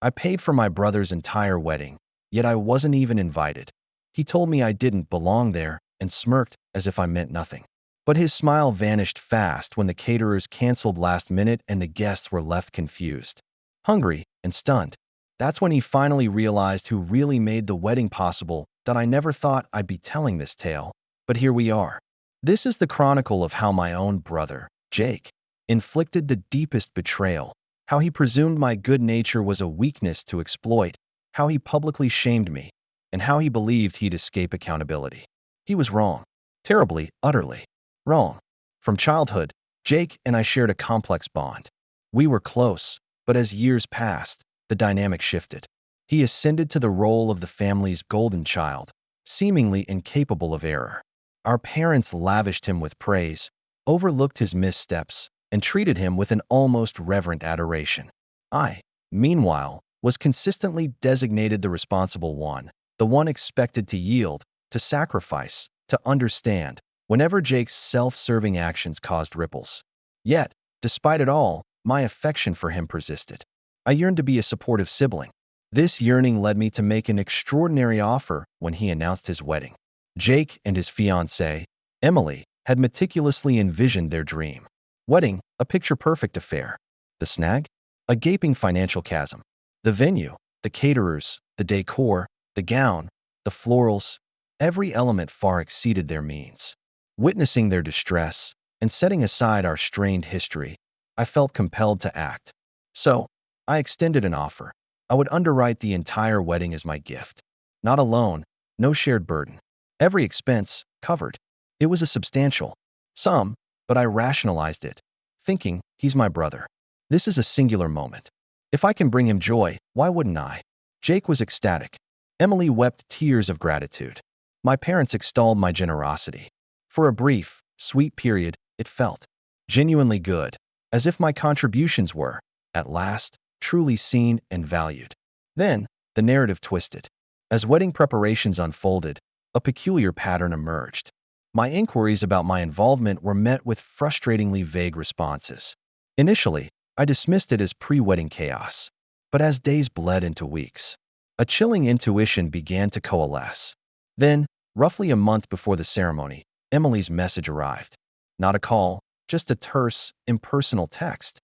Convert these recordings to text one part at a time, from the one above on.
I paid for my brother's entire wedding, yet I wasn't even invited. He told me I didn't belong there and smirked as if I meant nothing. But his smile vanished fast when the caterers canceled last minute and the guests were left confused, hungry, and stunned. That's when he finally realized who really made the wedding possible. That I never thought I'd be telling this tale, but here we are. This is the chronicle of how my own brother, Jake, inflicted the deepest betrayal, how he presumed my good nature was a weakness to exploit, how he publicly shamed me, and how he believed he'd escape accountability. He was wrong. Terribly, utterly wrong. From childhood, Jake and I shared a complex bond. We were close, but as years passed, the dynamic shifted. He ascended to the role of the family's golden child, seemingly incapable of error. Our parents lavished him with praise, overlooked his missteps, and treated him with an almost reverent adoration. I, meanwhile, was consistently designated the responsible one, the one expected to yield, to sacrifice, to understand, whenever Jake's self-serving actions caused ripples. Yet, despite it all, my affection for him persisted. I yearned to be a supportive sibling. This yearning led me to make an extraordinary offer when he announced his wedding. Jake and his fiancée, Emily, had meticulously envisioned their dream wedding, a picture-perfect affair. The snag? A gaping financial chasm. The venue, the caterers, the decor, the gown, the florals, every element far exceeded their means. Witnessing their distress and setting aside our strained history, I felt compelled to act. So, I extended an offer. I would underwrite the entire wedding as my gift. Not a loan, no shared burden. Every expense covered. It was a substantial sum, but I rationalized it, thinking, he's my brother. This is a singular moment. If I can bring him joy, why wouldn't I? Jake was ecstatic. Emily wept tears of gratitude. My parents extolled my generosity. For a brief, sweet period, it felt genuinely good, as if my contributions were, at last, truly seen and valued. Then, the narrative twisted. As wedding preparations unfolded, a peculiar pattern emerged. My inquiries about my involvement were met with frustratingly vague responses. Initially, I dismissed it as pre-wedding chaos. But as days bled into weeks, a chilling intuition began to coalesce. Then, roughly a month before the ceremony, Emily's message arrived. Not a call, just a terse, impersonal text.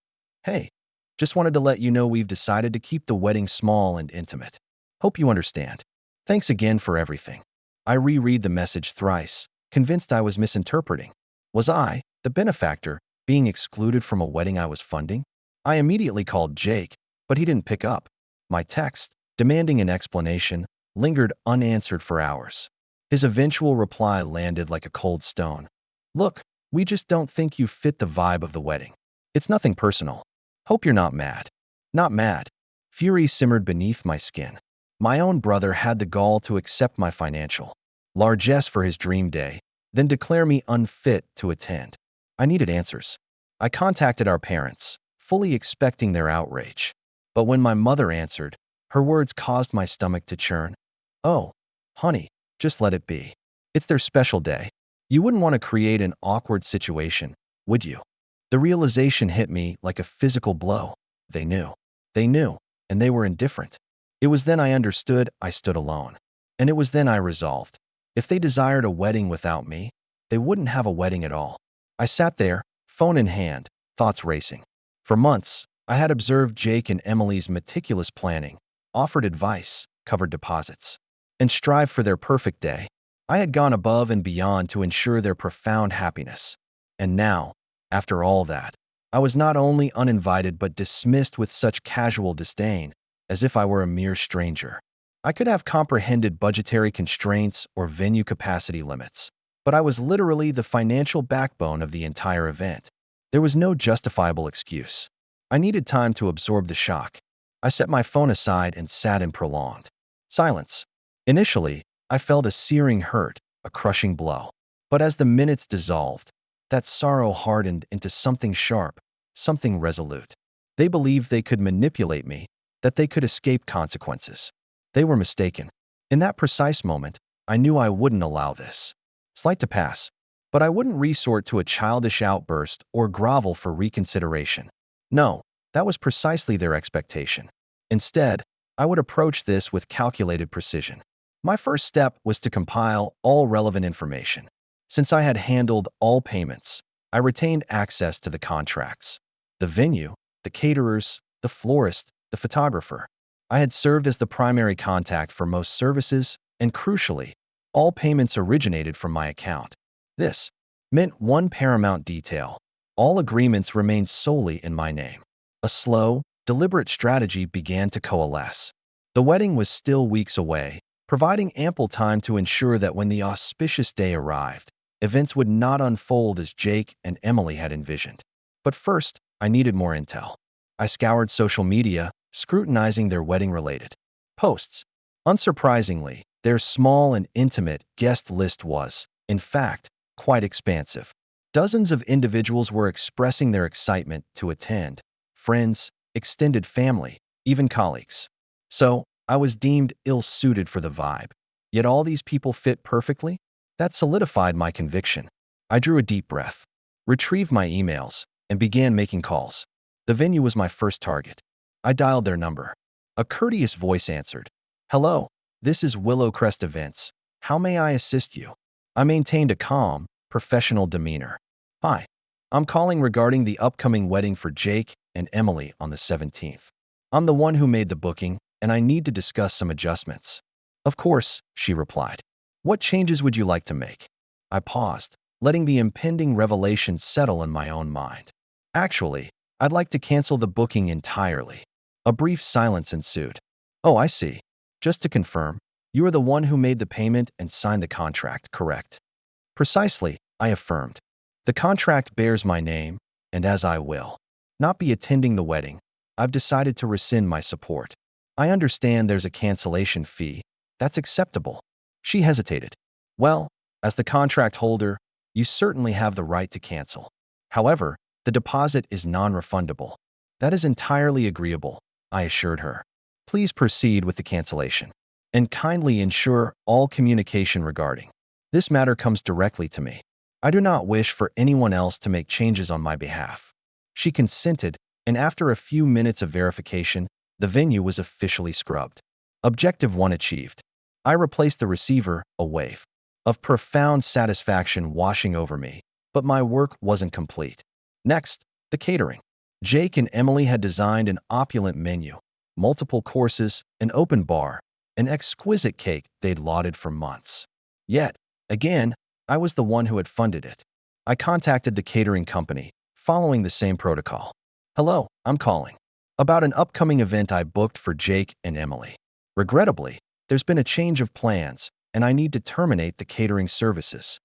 Hey, just wanted to let you know we've decided to keep the wedding small and intimate. Hope you understand. Thanks again for everything. I reread the message thrice, convinced I was misinterpreting. Was I, the benefactor, being excluded from a wedding I was funding? I immediately called Jake, but he didn't pick up. My text, demanding an explanation, lingered unanswered for hours. His eventual reply landed like a cold stone. Look, we just don't think you fit the vibe of the wedding. It's nothing personal. Hope you're not mad. Not mad. Fury simmered beneath my skin. My own brother had the gall to accept my financial largesse for his dream day, then declare me unfit to attend. I needed answers. I contacted our parents, fully expecting their outrage. But when my mother answered, her words caused my stomach to churn. Oh, honey, just let it be. It's their special day. You wouldn't want to create an awkward situation, would you? The realization hit me like a physical blow. They knew. They knew, and they were indifferent. It was then I understood I stood alone. And it was then I resolved. If they desired a wedding without me, they wouldn't have a wedding at all. I sat there, phone in hand, thoughts racing. For months, I had observed Jake and Emily's meticulous planning, offered advice, covered deposits, and strived for their perfect day. I had gone above and beyond to ensure their profound happiness. And now, after all that, I was not only uninvited but dismissed with such casual disdain, as if I were a mere stranger. I could have comprehended budgetary constraints or venue capacity limits, but I was literally the financial backbone of the entire event. There was no justifiable excuse. I needed time to absorb the shock. I set my phone aside and sat in prolonged silence. Initially, I felt a searing hurt, a crushing blow. But as the minutes dissolved, that sorrow hardened into something sharp, something resolute. They believed they could manipulate me, that they could escape consequences. They were mistaken. In that precise moment, I knew I wouldn't allow this slight to pass, but I wouldn't resort to a childish outburst or grovel for reconsideration. No, that was precisely their expectation. Instead, I would approach this with calculated precision. My first step was to compile all relevant information. Since I had handled all payments, I retained access to the contracts, the venue, the caterers, the florist, the photographer. I had served as the primary contact for most services, and crucially, all payments originated from my account. This meant one paramount detail. All agreements remained solely in my name. A slow, deliberate strategy began to coalesce. The wedding was still weeks away, providing ample time to ensure that when the auspicious day arrived, events would not unfold as Jake and Emily had envisioned. But first, I needed more intel. I scoured social media, scrutinizing their wedding-related posts. Unsurprisingly, their small and intimate guest list was, in fact, quite expansive. Dozens of individuals were expressing their excitement to attend, friends, extended family, even colleagues. So, I was deemed ill-suited for the vibe. Yet all these people fit perfectly? That solidified my conviction. I drew a deep breath, retrieved my emails, and began making calls. The venue was my first target. I dialed their number. A courteous voice answered. "Hello, this is Willowcrest Events. How may I assist you?" I maintained a calm, professional demeanor. "Hi, I'm calling regarding the upcoming wedding for Jake and Emily on the 17th. I'm the one who made the booking, and I need to discuss some adjustments." "Of course," she replied. "What changes would you like to make?" I paused, letting the impending revelation settle in my own mind. "Actually, I'd like to cancel the booking entirely." A brief silence ensued. "Oh, I see. Just to confirm, you are the one who made the payment and signed the contract, correct?" "Precisely," I affirmed. "The contract bears my name, and as I will not be attending the wedding, I've decided to rescind my support. I understand there's a cancellation fee. That's acceptable." She hesitated. "Well, as the contract holder, you certainly have the right to cancel. However, the deposit is non-refundable." "That is entirely agreeable," I assured her. "Please proceed with the cancellation, and kindly ensure all communication regarding this matter comes directly to me. I do not wish for anyone else to make changes on my behalf." She consented, and after a few minutes of verification, the venue was officially scrubbed. Objective 1 achieved. I replaced the receiver, a wave of profound satisfaction washing over me, but my work wasn't complete. Next, the catering. Jake and Emily had designed an opulent menu, multiple courses, an open bar, an exquisite cake they'd lauded for months. Yet, again, I was the one who had funded it. I contacted the catering company, following the same protocol. "Hello, I'm calling about an upcoming event I booked for Jake and Emily. Regrettably, there's been a change of plans, and I need to terminate the catering services."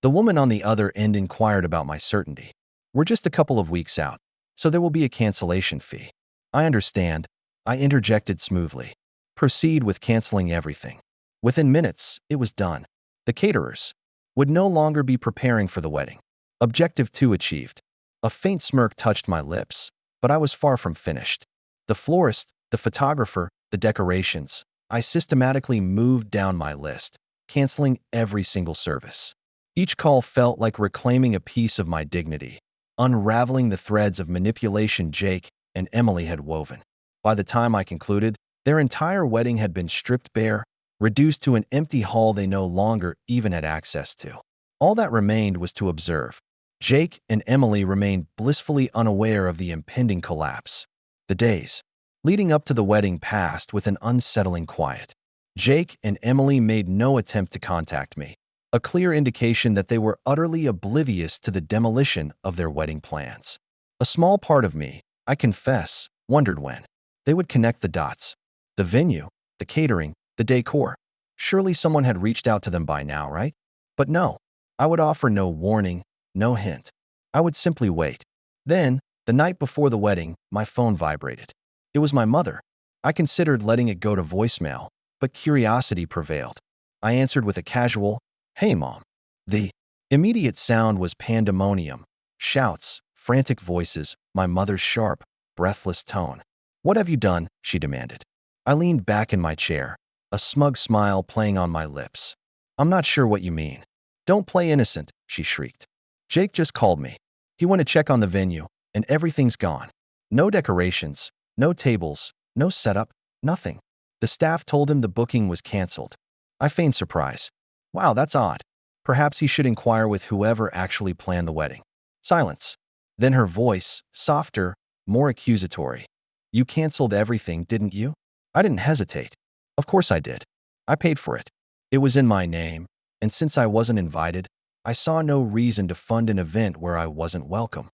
The woman on the other end inquired about my certainty. "We're just a couple of weeks out, so there will be a cancellation fee." "I understand," I interjected smoothly. "Proceed with canceling everything." Within minutes, it was done. The caterers would no longer be preparing for the wedding. Objective 2 achieved. A faint smirk touched my lips, but I was far from finished. The florist, the photographer, the decorations. I systematically moved down my list, canceling every single service. Each call felt like reclaiming a piece of my dignity, unraveling the threads of manipulation Jake and Emily had woven. By the time I concluded, their entire wedding had been stripped bare, reduced to an empty hall they no longer even had access to. All that remained was to observe. Jake and Emily remained blissfully unaware of the impending collapse. The days leading up to the wedding passed with an unsettling quiet. Jake and Emily made no attempt to contact me, a clear indication that they were utterly oblivious to the demolition of their wedding plans. A small part of me, I confess, wondered when they would connect the dots. The venue, the catering, the decor. Surely someone had reached out to them by now, right? But no, I would offer no warning, no hint. I would simply wait. Then, the night before the wedding, my phone vibrated. It was my mother. I considered letting it go to voicemail, but curiosity prevailed. I answered with a casual, "Hey, Mom." The immediate sound was pandemonium, shouts, frantic voices, my mother's sharp, breathless tone. "What have you done?" she demanded. I leaned back in my chair, a smug smile playing on my lips. "I'm not sure what you mean." "Don't play innocent," she shrieked. "Jake just called me. He went to check on the venue, and everything's gone. No decorations, no tables, No setup, nothing. The staff told him the booking was canceled. I feigned surprise. Wow, that's odd. Perhaps he should inquire with whoever actually planned the wedding. Silence. Then her voice, softer, more accusatory. You canceled everything, didn't you? I didn't hesitate. Of course I did. I paid for it. It was in my name, and since I wasn't invited, I saw no reason to fund an event where I wasn't welcome.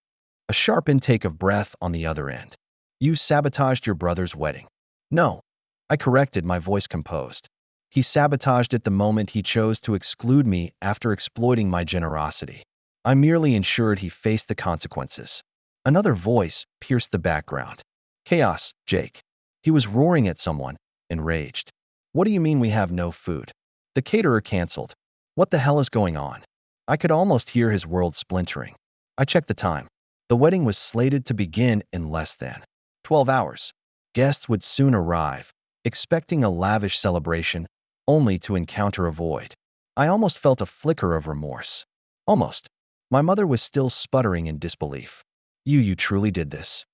A sharp intake of breath on the other end. You sabotaged your brother's wedding. No. I corrected, my voice composed. He sabotaged it the moment he chose to exclude me after exploiting my generosity. I merely ensured he faced the consequences. Another voice pierced the background. Chaos, Jake. He was roaring at someone, enraged. What do you mean we have no food? The caterer canceled. What the hell is going on? I could almost hear his world splintering. I checked the time. The wedding was slated to begin in less than 12 hours. Guests would soon arrive, expecting a lavish celebration, only to encounter a void. I almost felt a flicker of remorse. Almost. My mother was still sputtering in disbelief. You truly did this?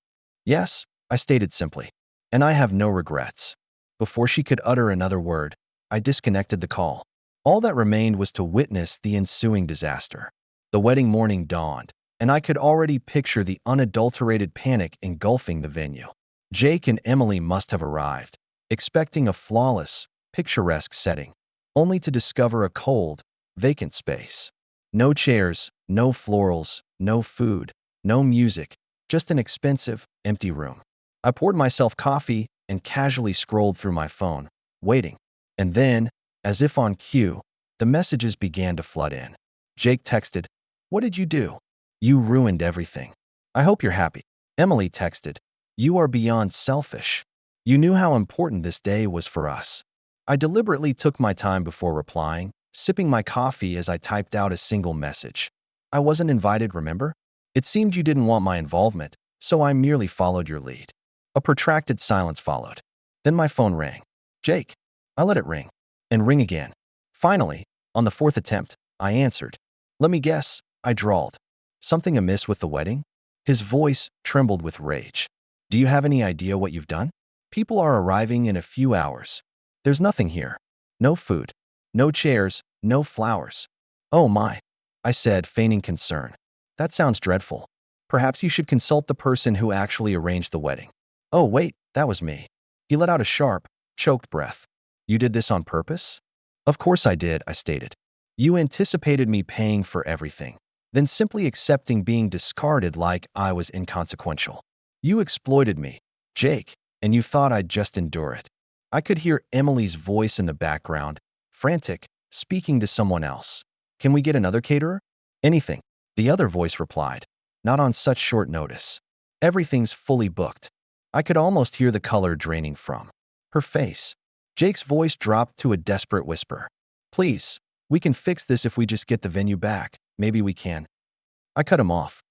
Yes, I stated simply. And I have no regrets. Before she could utter another word, I disconnected the call. All that remained was to witness the ensuing disaster. The wedding morning dawned, and I could already picture the unadulterated panic engulfing the venue. Jake and Emily must have arrived, expecting a flawless, picturesque setting, only to discover a cold, vacant space. No chairs, no florals, no food, no music, just an expensive, empty room. I poured myself coffee and casually scrolled through my phone, waiting. And then, as if on cue, the messages began to flood in. Jake texted, "What did you do? You ruined everything. I hope you're happy." Emily texted, "You are beyond selfish. You knew how important this day was for us." I deliberately took my time before replying, sipping my coffee as I typed out a single message. I wasn't invited, remember? It seemed you didn't want my involvement, so I merely followed your lead. A protracted silence followed. Then my phone rang. Jake. I let it ring. And ring again. Finally, on the fourth attempt, I answered. "Let me guess," I drawled. "Something amiss with the wedding?" His voice trembled with rage. "Do you have any idea what you've done? People are arriving in a few hours. There's nothing here. No food. No chairs. No flowers." "Oh my," I said, feigning concern. "That sounds dreadful. Perhaps you should consult the person who actually arranged the wedding." "Oh wait, that was me." He let out a sharp, choked breath. "You did this on purpose?" "Of course I did," I stated. "You anticipated me paying for everything, then simply accepting being discarded like I was inconsequential. You exploited me, Jake, and you thought I'd just endure it." I could hear Emily's voice in the background, frantic, speaking to someone else. "Can we get another caterer?" "Anything," the other voice replied. "Not on such short notice. Everything's fully booked." I could almost hear the color draining from her face. Jake's voice dropped to a desperate whisper. "Please, we can fix this if we just get the venue back. Maybe we can." I cut him off.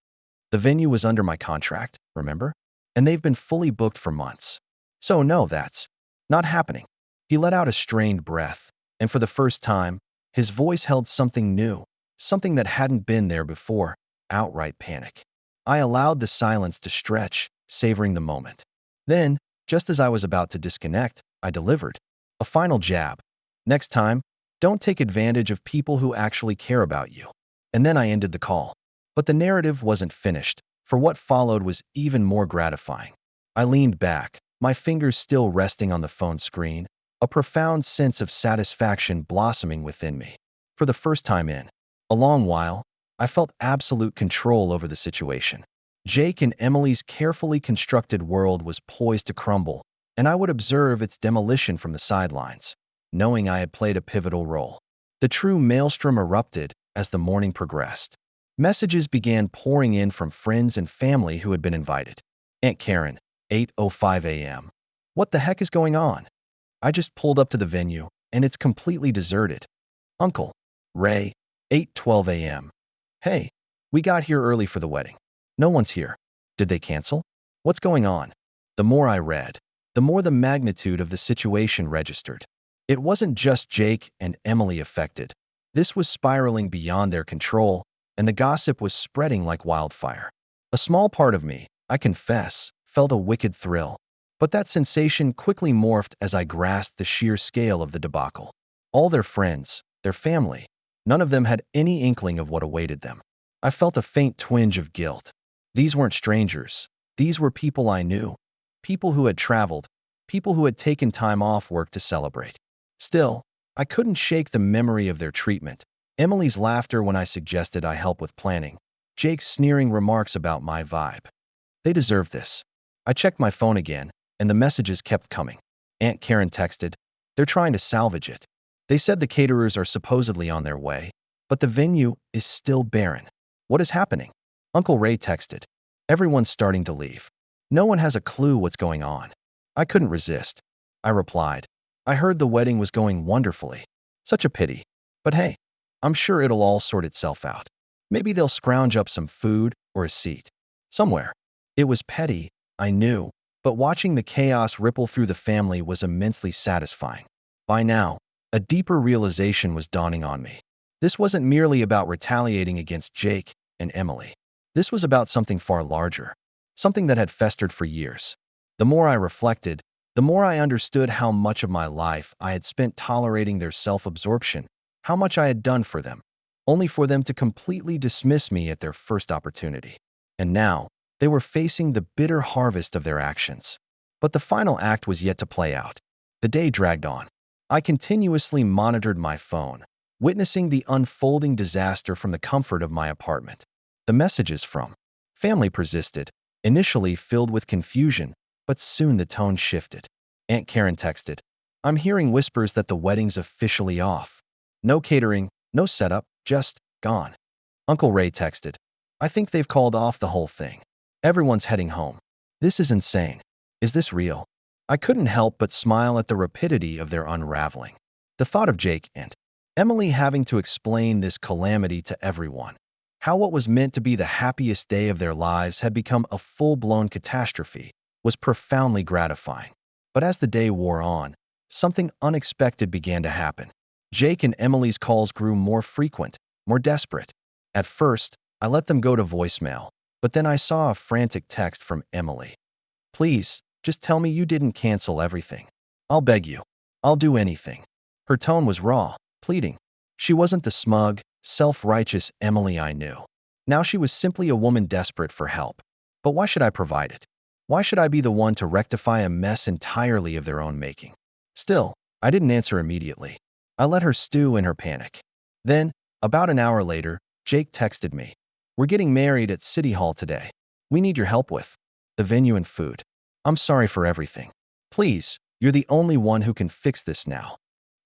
The venue was under my contract, remember? And they've been fully booked for months. So no, that's not happening. He let out a strained breath, and for the first time, his voice held something new, something that hadn't been there before, outright panic. I allowed the silence to stretch, savoring the moment. Then, just as I was about to disconnect, I delivered a final jab. "Next time, don't take advantage of people who actually care about you." And then I ended the call. But the narrative wasn't finished, for what followed was even more gratifying. I leaned back, my fingers still resting on the phone screen, a profound sense of satisfaction blossoming within me. For the first time in a long while, I felt absolute control over the situation. Jake and Emily's carefully constructed world was poised to crumble, and I would observe its demolition from the sidelines, knowing I had played a pivotal role. The true maelstrom erupted as the morning progressed. Messages began pouring in from friends and family who had been invited. "Aunt Karen, 8:05 a.m. What the heck is going on? I just pulled up to the venue, and it's completely deserted." "Uncle Ray, 8:12 a.m. Hey, we got here early for the wedding. No one's here. Did they cancel? What's going on?" The more I read, the more the magnitude of the situation registered. It wasn't just Jake and Emily affected. This was spiraling beyond their control, and the gossip was spreading like wildfire. A small part of me, I confess, felt a wicked thrill. But that sensation quickly morphed as I grasped the sheer scale of the debacle. All their friends, their family, none of them had any inkling of what awaited them. I felt a faint twinge of guilt. These weren't strangers. These were people I knew. People who had traveled, people who had taken time off work to celebrate. Still, I couldn't shake the memory of their treatment. Emily's laughter when I suggested I help with planning. Jake's sneering remarks about my vibe. They deserve this. I checked my phone again, and the messages kept coming. Aunt Karen texted, "They're trying to salvage it. They said the caterers are supposedly on their way, but the venue is still barren. What is happening?" Uncle Ray texted, "Everyone's starting to leave. No one has a clue what's going on." I couldn't resist. I replied, "I heard the wedding was going wonderfully. Such a pity. But hey, I'm sure it'll all sort itself out. Maybe they'll scrounge up some food or a seat. Somewhere." It was petty, I knew, but watching the chaos ripple through the family was immensely satisfying. By now, a deeper realization was dawning on me. This wasn't merely about retaliating against Jake and Emily. This was about something far larger, something that had festered for years. The more I reflected, the more I understood how much of my life I had spent tolerating their self-absorption, how much I had done for them, only for them to completely dismiss me at their first opportunity. And now, they were facing the bitter harvest of their actions. But the final act was yet to play out. The day dragged on. I continuously monitored my phone, witnessing the unfolding disaster from the comfort of my apartment. The messages from family persisted, initially filled with confusion, but soon the tone shifted. Aunt Karen texted, "I'm hearing whispers that the wedding's officially off. No catering, no setup, just gone." Uncle Ray texted, "I think they've called off the whole thing. Everyone's heading home. This is insane. Is this real?" I couldn't help but smile at the rapidity of their unraveling. The thought of Jake and Emily having to explain this calamity to everyone, how what was meant to be the happiest day of their lives had become a full-blown catastrophe, was profoundly gratifying. But as the day wore on, something unexpected began to happen. Jake and Emily's calls grew more frequent, more desperate. At first, I let them go to voicemail, but then I saw a frantic text from Emily. "Please, just tell me you didn't cancel everything. I'll beg you. I'll do anything." Her tone was raw, pleading. She wasn't the smug, self-righteous Emily I knew. Now she was simply a woman desperate for help. But why should I provide it? Why should I be the one to rectify a mess entirely of their own making? Still, I didn't answer immediately. I let her stew in her panic. Then, about an hour later, Jake texted me. "We're getting married at City Hall today. We need your help with the venue and food. I'm sorry for everything. Please, you're the only one who can fix this now."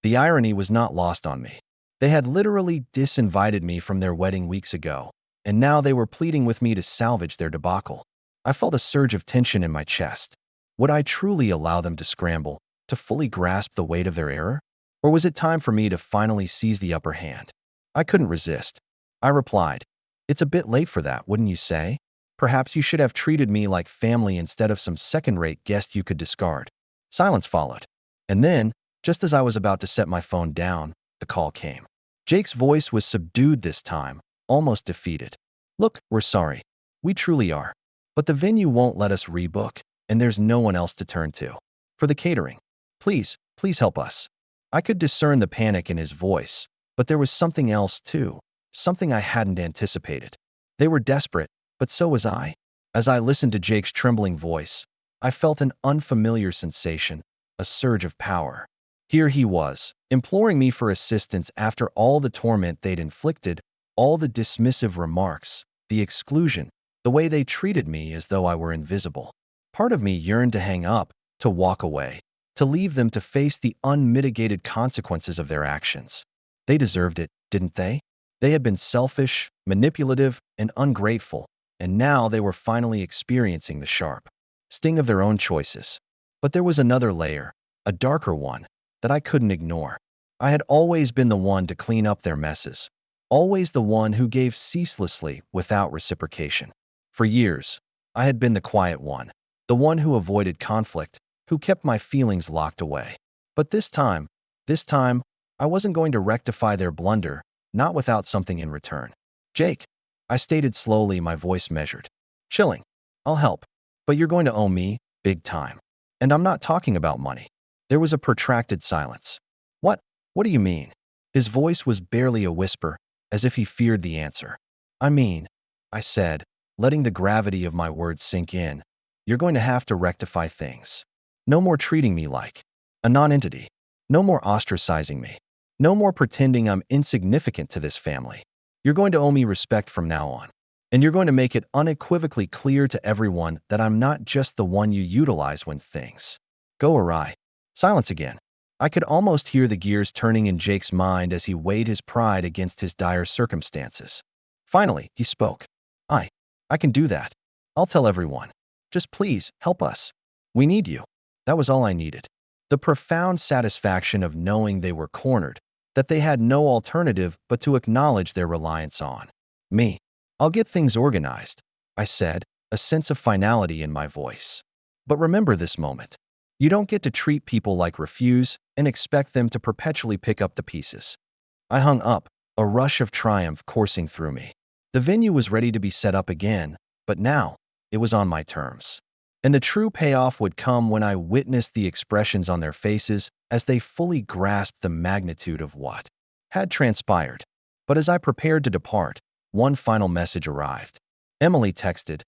The irony was not lost on me. They had literally disinvited me from their wedding weeks ago, and now they were pleading with me to salvage their debacle. I felt a surge of tension in my chest. Would I truly allow them to scramble, to fully grasp the weight of their error? Or was it time for me to finally seize the upper hand? I couldn't resist. I replied, "It's a bit late for that, wouldn't you say? Perhaps you should have treated me like family instead of some second-rate guest you could discard." Silence followed. And then, just as I was about to set my phone down, the call came. Jake's voice was subdued this time, almost defeated. "Look, we're sorry. We truly are. But the venue won't let us rebook, and there's no one else to turn to for the catering. Please help us." I could discern the panic in his voice, but there was something else too, something I hadn't anticipated. They were desperate, but so was I. As I listened to Jake's trembling voice, I felt an unfamiliar sensation, a surge of power. Here he was, imploring me for assistance after all the torment they'd inflicted, all the dismissive remarks, the exclusion, the way they treated me as though I were invisible. Part of me yearned to hang up, to walk away, to leave them to face the unmitigated consequences of their actions. They deserved it, didn't they? They had been selfish, manipulative, and ungrateful, and now they were finally experiencing the sharp sting of their own choices. But there was another layer, a darker one, that I couldn't ignore. I had always been the one to clean up their messes, always the one who gave ceaselessly without reciprocation. For years, I had been the quiet one, the one who avoided conflict, who kept my feelings locked away. But this time, I wasn't going to rectify their blunder, not without something in return. "Jake," I stated slowly, my voice measured. "Chilling. I'll help. But you're going to owe me, big time." And I'm not talking about money. There was a protracted silence. What? What do you mean? His voice was barely a whisper, as if he feared the answer. I mean, I said, letting the gravity of my words sink in, you're going to have to rectify things. No more treating me like a non-entity. No more ostracizing me. No more pretending I'm insignificant to this family. You're going to owe me respect from now on. And you're going to make it unequivocally clear to everyone that I'm not just the one you utilize when things go awry. Silence again. I could almost hear the gears turning in Jake's mind as he weighed his pride against his dire circumstances. Finally, he spoke. I can do that. I'll tell everyone. Just please, help us. We need you. That was all I needed. The profound satisfaction of knowing they were cornered, that they had no alternative but to acknowledge their reliance on me. I'll get things organized, I said, a sense of finality in my voice. But remember this moment. You don't get to treat people like refuse and expect them to perpetually pick up the pieces. I hung up, a rush of triumph coursing through me. The venue was ready to be set up again, but now it was on my terms. And the true payoff would come when I witnessed the expressions on their faces as they fully grasped the magnitude of what had transpired. But as I prepared to depart, one final message arrived. Emily texted,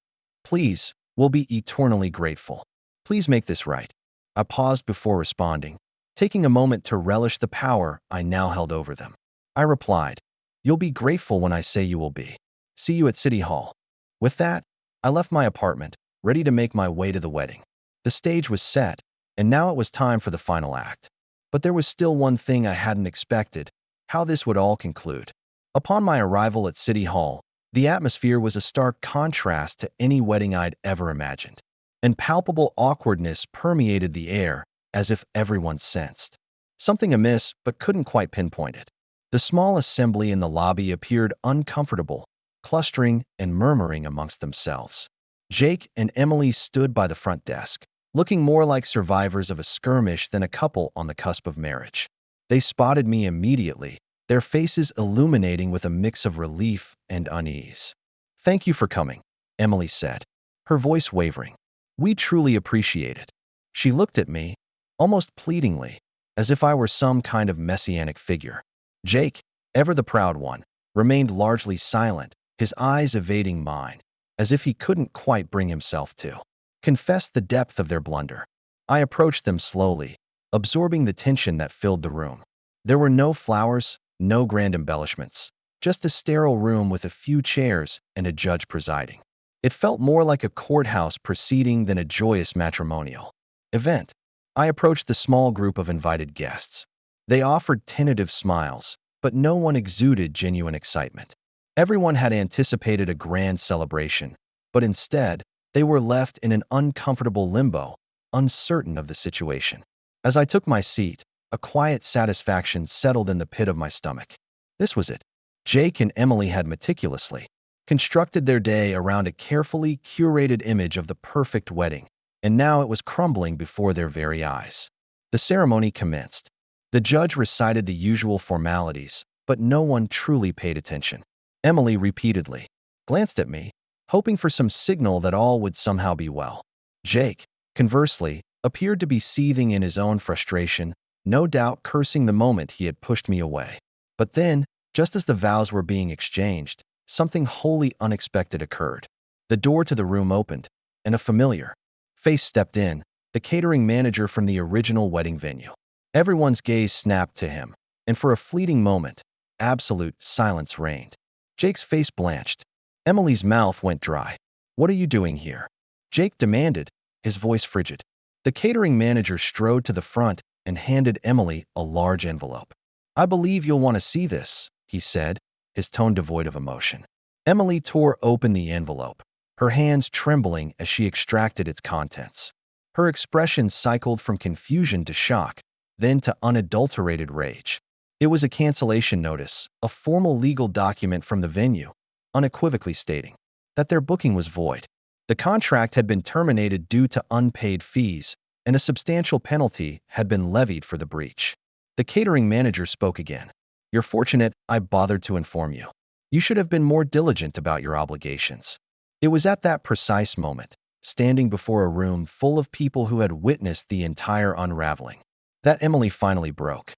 "Please, we'll be eternally grateful. Please make this right." I paused before responding, taking a moment to relish the power I now held over them. I replied, "You'll be grateful when I say you will be. See you at City Hall." With that, I left my apartment, ready to make my way to the wedding. The stage was set, and now it was time for the final act. But there was still one thing I hadn't expected: how this would all conclude. Upon my arrival at City Hall, the atmosphere was a stark contrast to any wedding I'd ever imagined. And palpable awkwardness permeated the air, as if everyone sensed something amiss but couldn't quite pinpoint it. The small assembly in the lobby appeared uncomfortable, clustering and murmuring amongst themselves. Jake and Emily stood by the front desk, looking more like survivors of a skirmish than a couple on the cusp of marriage. They spotted me immediately, their faces illuminating with a mix of relief and unease. "Thank you for coming," Emily said, her voice wavering. "We truly appreciate it." She looked at me, almost pleadingly, as if I were some kind of messianic figure. Jake, ever the proud one, remained largely silent, his eyes evading mine, as if he couldn't quite bring himself to confess the depth of their blunder. I approached them slowly, absorbing the tension that filled the room. There were no flowers, no grand embellishments, just a sterile room with a few chairs and a judge presiding. It felt more like a courthouse proceeding than a joyous matrimonial event. I approached the small group of invited guests. They offered tentative smiles, but no one exuded genuine excitement. Everyone had anticipated a grand celebration, but instead, they were left in an uncomfortable limbo, uncertain of the situation. As I took my seat, a quiet satisfaction settled in the pit of my stomach. This was it. Jake and Emily had meticulously constructed their day around a carefully curated image of the perfect wedding, and now it was crumbling before their very eyes. The ceremony commenced. The judge recited the usual formalities, but no one truly paid attention. Emily repeatedly glanced at me, hoping for some signal that all would somehow be well. Jake, conversely, appeared to be seething in his own frustration, no doubt cursing the moment he had pushed me away. But then, just as the vows were being exchanged, something wholly unexpected occurred. The door to the room opened, and a familiar face stepped in, the catering manager from the original wedding venue. Everyone's gaze snapped to him, and for a fleeting moment, absolute silence reigned. Jake's face blanched. Emily's mouth went dry. "What are you doing here?" Jake demanded, his voice frigid. The catering manager strode to the front and handed Emily a large envelope. "I believe you'll want to see this," he said, his tone devoid of emotion. Emily tore open the envelope, her hands trembling as she extracted its contents. Her expression cycled from confusion to shock, then to unadulterated rage. It was a cancellation notice, a formal legal document from the venue, unequivocally stating that their booking was void. The contract had been terminated due to unpaid fees, and a substantial penalty had been levied for the breach. The catering manager spoke again. "You're fortunate I bothered to inform you. You should have been more diligent about your obligations." It was at that precise moment, standing before a room full of people who had witnessed the entire unraveling. That Emily finally broke.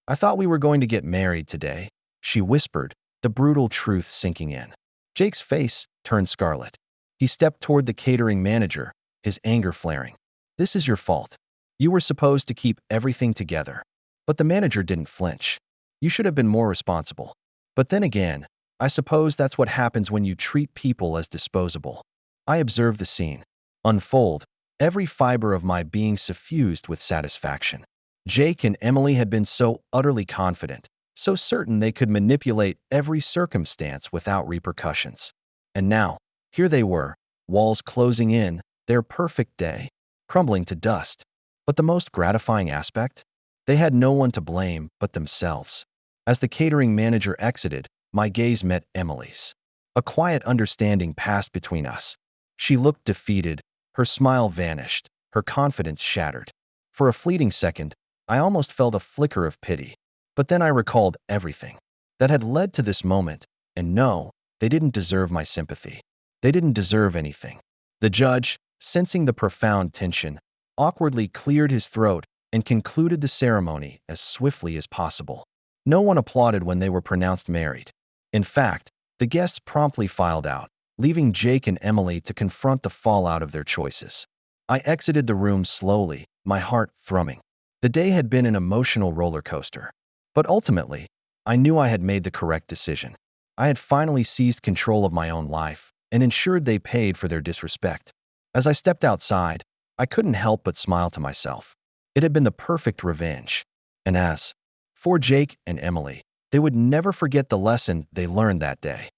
I thought we were going to get married today, she whispered, the brutal truth sinking in. Jake's face turned scarlet. He stepped toward the catering manager, his anger flaring. This is your fault. You were supposed to keep everything together. But the manager didn't flinch. You should have been more responsible. But then again, I suppose that's what happens when you treat people as disposable. I observed the scene unfold, every fiber of my being suffused with satisfaction. Jake and Emily had been so utterly confident, so certain they could manipulate every circumstance without repercussions. And now, here they were, walls closing in, their perfect day, crumbling to dust. But the most gratifying aspect? They had no one to blame but themselves. As the catering manager exited, my gaze met Emily's. A quiet understanding passed between us. She looked defeated, her smile vanished, her confidence shattered. For a fleeting second, I almost felt a flicker of pity. But then I recalled everything that had led to this moment, and no, they didn't deserve my sympathy. They didn't deserve anything. The judge, sensing the profound tension, awkwardly cleared his throat and concluded the ceremony as swiftly as possible. No one applauded when they were pronounced married. In fact, the guests promptly filed out, leaving Jake and Emily to confront the fallout of their choices. I exited the room slowly, my heart thrumming. The day had been an emotional roller coaster. But ultimately, I knew I had made the correct decision. I had finally seized control of my own life and ensured they paid for their disrespect. As I stepped outside, I couldn't help but smile to myself. It had been the perfect revenge. And as for Jake and Emily, they would never forget the lesson they learned that day.